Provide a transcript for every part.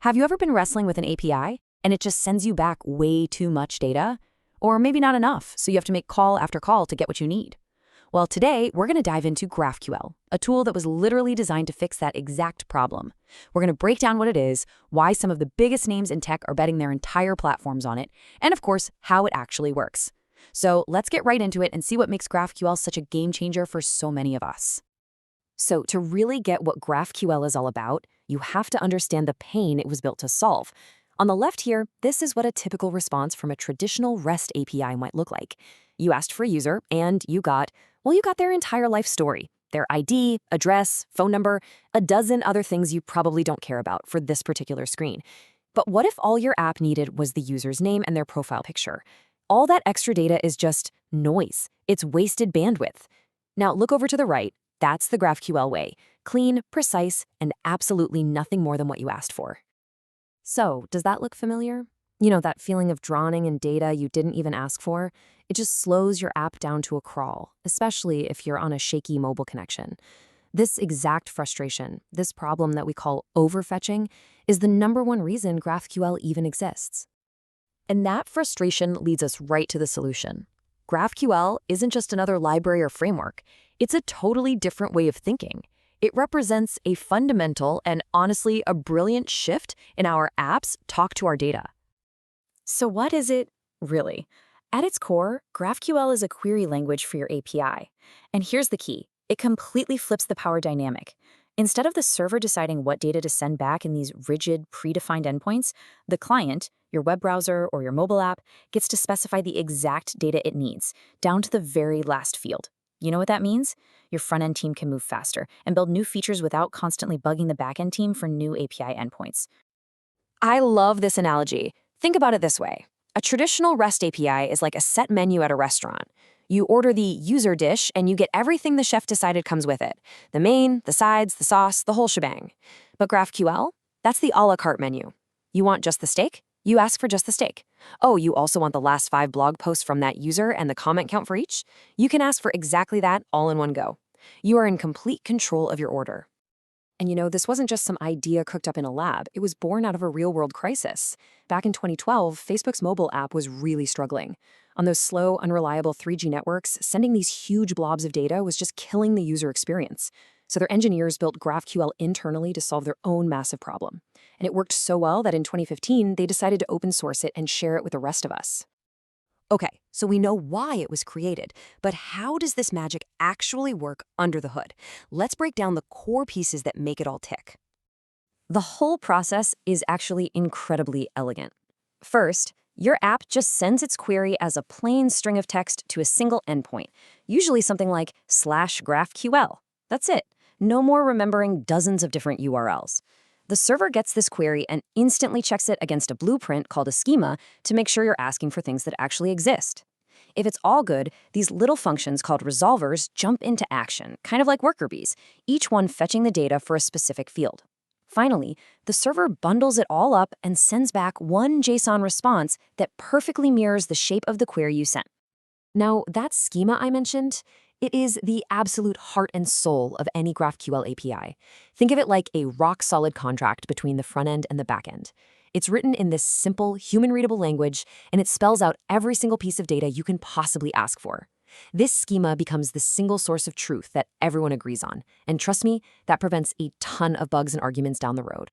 Have you ever been wrestling with an API and it just sends you back way too much data? Or maybe not enough, so you have to make call after call to get what you need? Well, today we're going to dive into GraphQL, a tool that was literally designed to fix that exact problem. We're going to break down what it is, why some of the biggest names in tech are betting their entire platforms on it, and of course, how it actually works. So let's get right into it and see what makes GraphQL such a game changer for so many of us. So to really get what GraphQL is all about, you have to understand the pain it was built to solve. On the left here, this is what a typical response from a traditional REST API might look like. You asked for a user, and you got their entire life story, their ID, address, phone number, a dozen other things you probably don't care about for this particular screen. But what if all your app needed was the user's name and their profile picture? All that extra data is just noise. It's wasted bandwidth. Now look over to the right. That's the GraphQL way. Clean, precise, and absolutely nothing more than what you asked for. So, does that look familiar? You know, that feeling of drowning in data you didn't even ask for? It just slows your app down to a crawl, especially if you're on a shaky mobile connection. This exact frustration, this problem that we call overfetching, is the #1 reason GraphQL even exists. And that frustration leads us right to the solution. GraphQL isn't just another library or framework. It's a totally different way of thinking. It represents a fundamental and honestly a brilliant shift in our apps talk to our data. So what is it really? At its core, GraphQL is a query language for your API. And here's the key. It completely flips the power dynamic. Instead of the server deciding what data to send back in these rigid, predefined endpoints, the client, your web browser or your mobile app, gets to specify the exact data it needs, down to the very last field. You know what that means? Your front-end team can move faster and build new features without constantly bugging the back-end team for new API endpoints. I love this analogy. Think about it this way. A traditional REST API is like a set menu at a restaurant. You order the user dish and you get everything the chef decided comes with it. The main, the sides, the sauce, the whole shebang. But GraphQL? That's the a la carte menu. You want just the steak? You ask for just the steak. Oh, you also want the last 5 blog posts from that user and the comment count for each? You can ask for exactly that all in one go. You are in complete control of your order. And you know, this wasn't just some idea cooked up in a lab. It was born out of a real-world crisis. Back in 2012, Facebook's mobile app was really struggling. On those slow, unreliable 3G networks, sending these huge blobs of data was just killing the user experience. So their engineers built GraphQL internally to solve their own massive problem. And it worked so well that in 2015, they decided to open source it and share it with the rest of us. Okay, so we know why it was created, but how does this magic actually work under the hood? Let's break down the core pieces that make it all tick. The whole process is actually incredibly elegant. First, your app just sends its query as a plain string of text to a single endpoint, usually something like /GraphQL. That's it. No more remembering dozens of different URLs. The server gets this query and instantly checks it against a blueprint called a schema to make sure you're asking for things that actually exist. If it's all good, these little functions called resolvers jump into action, kind of like worker bees, each one fetching the data for a specific field. Finally, the server bundles it all up and sends back one JSON response that perfectly mirrors the shape of the query you sent. Now, that schema I mentioned, it is the absolute heart and soul of any GraphQL API. Think of it like a rock-solid contract between the front end and the back end. It's written in this simple, human-readable language, and it spells out every single piece of data you can possibly ask for. This schema becomes the single source of truth that everyone agrees on. And trust me, that prevents a ton of bugs and arguments down the road.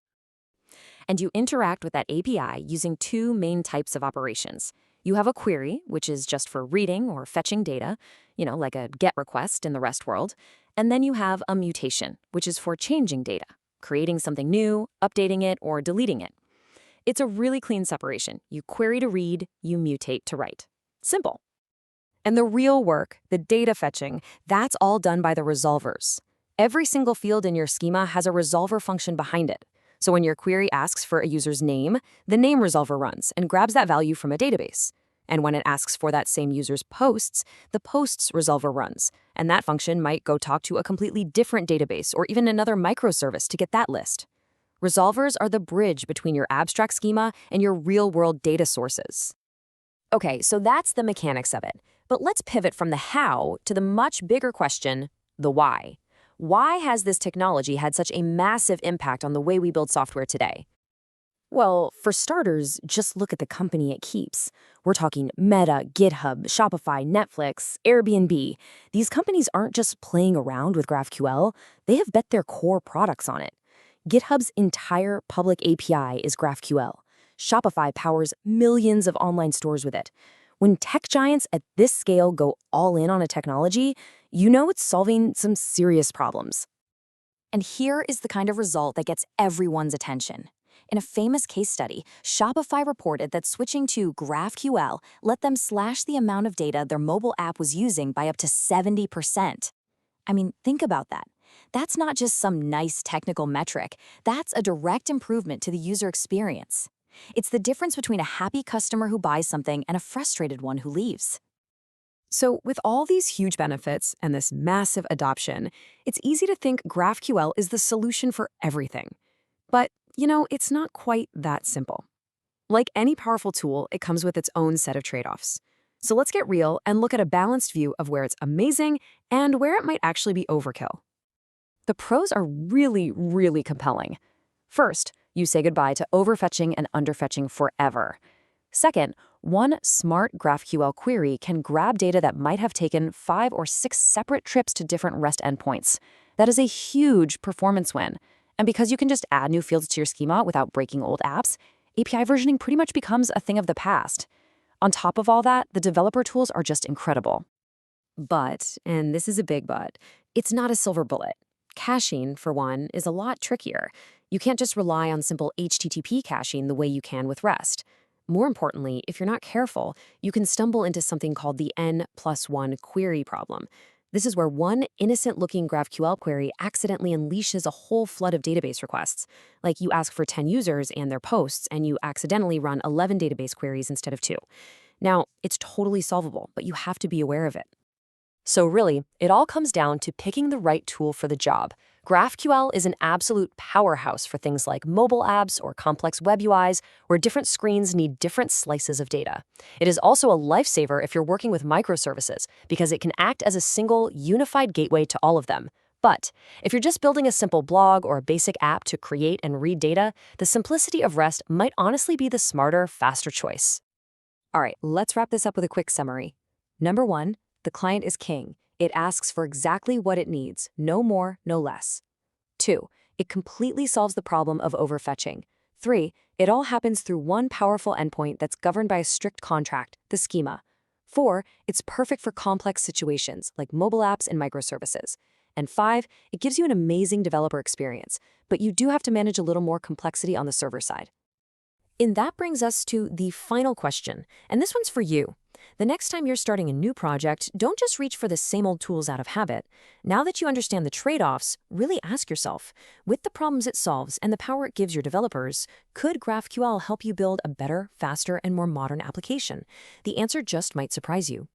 And you interact with that API using 2 main types of operations. You have a query, which is just for reading or fetching data, like a GET request in the REST world. And then you have a mutation, which is for changing data, creating something new, updating it, or deleting it. It's a really clean separation. You query to read, you mutate to write. Simple. And the real work, the data fetching, that's all done by the resolvers. Every single field in your schema has a resolver function behind it. So when your query asks for a user's name, the name resolver runs and grabs that value from a database. And when it asks for that same user's posts, the posts resolver runs. And that function might go talk to a completely different database or even another microservice to get that list. Resolvers are the bridge between your abstract schema and your real-world data sources. Okay, so that's the mechanics of it. But let's pivot from the how to the much bigger question, the why. Why has this technology had such a massive impact on the way we build software today? Well, for starters, just look at the company it keeps. We're talking Meta, GitHub, Shopify, Netflix, Airbnb. These companies aren't just playing around with GraphQL, they have bet their core products on it. GitHub's entire public API is GraphQL. Shopify powers millions of online stores with it. When tech giants at this scale go all in on a technology, you know it's solving some serious problems. And here is the kind of result that gets everyone's attention. In a famous case study, Shopify reported that switching to GraphQL let them slash the amount of data their mobile app was using by up to 70%. I mean, think about that. That's not just some nice technical metric. That's a direct improvement to the user experience. It's the difference between a happy customer who buys something and a frustrated one who leaves. So with all these huge benefits and this massive adoption, it's easy to think GraphQL is the solution for everything. But, it's not quite that simple. Like any powerful tool, it comes with its own set of trade-offs. So let's get real and look at a balanced view of where it's amazing and where it might actually be overkill. The pros are really, really compelling. First, you say goodbye to overfetching and underfetching forever. Second, one smart GraphQL query can grab data that might have taken 5 or 6 separate trips to different REST endpoints. That is a huge performance win. And because you can just add new fields to your schema without breaking old apps, API versioning pretty much becomes a thing of the past. On top of all that, the developer tools are just incredible. But, and this is a big but, it's not a silver bullet. Caching, for one, is a lot trickier. You can't just rely on simple HTTP caching the way you can with REST. More importantly, if you're not careful, you can stumble into something called the N+1 query problem. This is where one innocent-looking GraphQL query accidentally unleashes a whole flood of database requests. Like you ask for 10 users and their posts, and you accidentally run 11 database queries instead of 2. Now, it's totally solvable, but you have to be aware of it. So really, it all comes down to picking the right tool for the job. GraphQL is an absolute powerhouse for things like mobile apps or complex web UIs, where different screens need different slices of data. It is also a lifesaver if you're working with microservices, because it can act as a single, unified gateway to all of them. But if you're just building a simple blog or a basic app to create and read data, the simplicity of REST might honestly be the smarter, faster choice. All right, let's wrap this up with a quick summary. Number 1, the client is king. It asks for exactly what it needs, no more, no less. 2, it completely solves the problem of overfetching. 3, it all happens through one powerful endpoint that's governed by a strict contract, the schema. 4, it's perfect for complex situations like mobile apps and microservices. And 5, it gives you an amazing developer experience, but you do have to manage a little more complexity on the server side. And that brings us to the final question, and this one's for you. The next time you're starting a new project, don't just reach for the same old tools out of habit. Now that you understand the trade-offs, really ask yourself, with the problems it solves and the power it gives your developers, could GraphQL help you build a better, faster, and more modern application? The answer just might surprise you.